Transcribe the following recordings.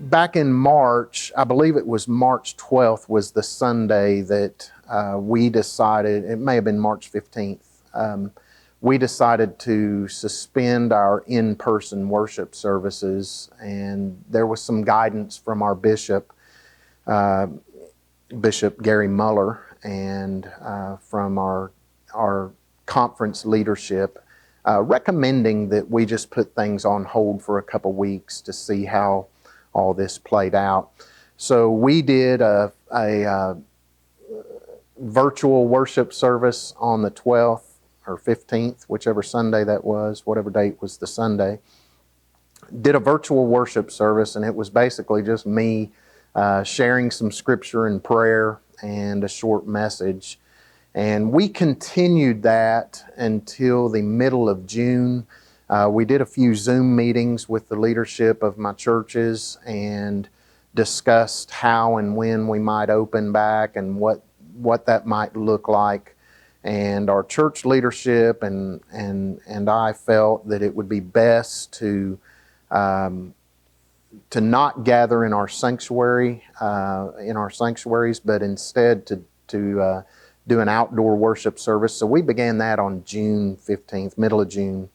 back in March, I believe it was March 12th was the Sunday that we decided, it may have been March 15th, we decided to suspend our in-person worship services, and there was some guidance from our bishop, Bishop Gary Muller, and from our conference leadership, recommending that we just put things on hold for a couple weeks to see how all this played out. So we did a virtual worship service on the 12th or 15th, whichever Sunday that was, whatever date was the Sunday. Did a virtual worship service, and it was basically just me sharing some scripture and prayer and a short message. And we continued that until the middle of June. We did a few Zoom meetings with the leadership of my churches and discussed how and when we might open back and what that might look like. And our church leadership and I felt that it would be best to not gather in our sanctuary, in our sanctuaries, but instead to do an outdoor worship service. So we began that on June 15th, middle of June.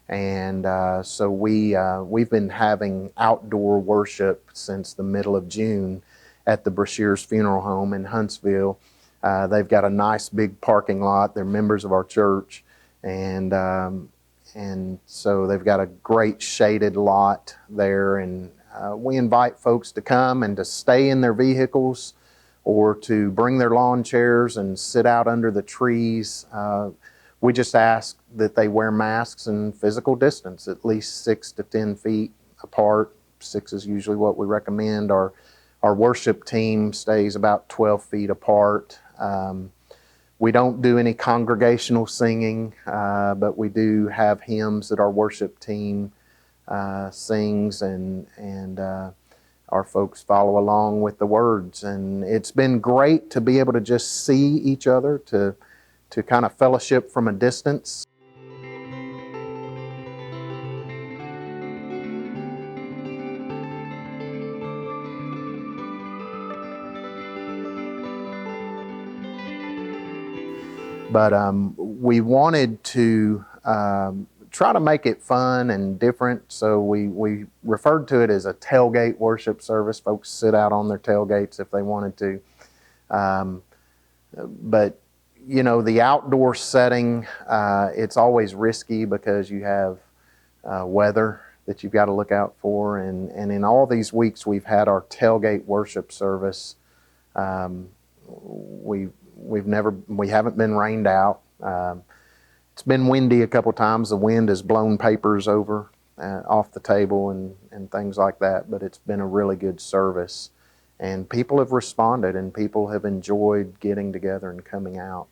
And so we've been having outdoor worship since the middle of June at the Brashears Funeral Home in Huntsville. They've got a nice big parking lot. They're members of our church. And so they've got a great shaded lot there. And we invite folks to come and to stay in their vehicles or to bring their lawn chairs and sit out under the trees. We just ask that they wear masks and physical distance, at least 6 to 10 feet apart. 6 is usually what we recommend. Our worship team stays about 12 feet apart. We don't do any congregational singing, but we do have hymns that our worship team sings, and our folks follow along with the words. And it's been great to be able to just see each other, to kind of fellowship from a distance. But we wanted to try to make it fun and different, so we referred to it as a tailgate worship service. Folks sit out on their tailgates if they wanted to. But you know, the outdoor setting, it's always risky because you have weather that you've got to look out for. And in all these weeks we've had our tailgate worship service, we haven't been rained out. It's been windy a couple times. The wind has blown papers over off the table and things like that, but it's been a really good service. And people have responded, and people have enjoyed getting together and coming out.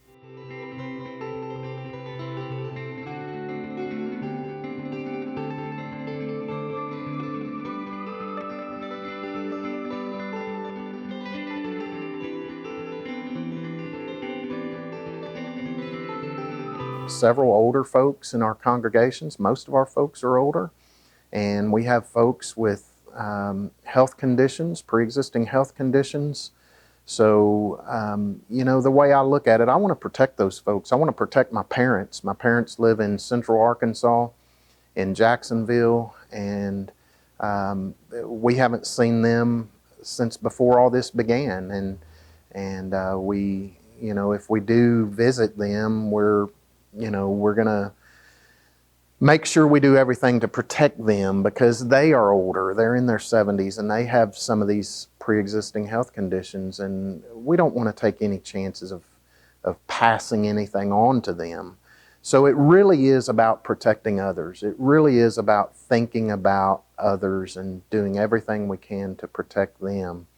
Several older folks in our congregations. Most of our folks are older, and we have folks with health conditions, pre-existing health conditions. So, you know, the way I look at it, I want to protect those folks. I want to protect my parents. My parents live in Central Arkansas, in Jacksonville, and we haven't seen them since before all this began. And we, you know, if we do visit them, we're going to make sure we do everything to protect them, because they are older. They're in their 70s, and they have some of these pre-existing health conditions, and we don't want to take any chances of passing anything on to them. So it really is about protecting others. It really is about thinking about others and doing everything we can to protect them.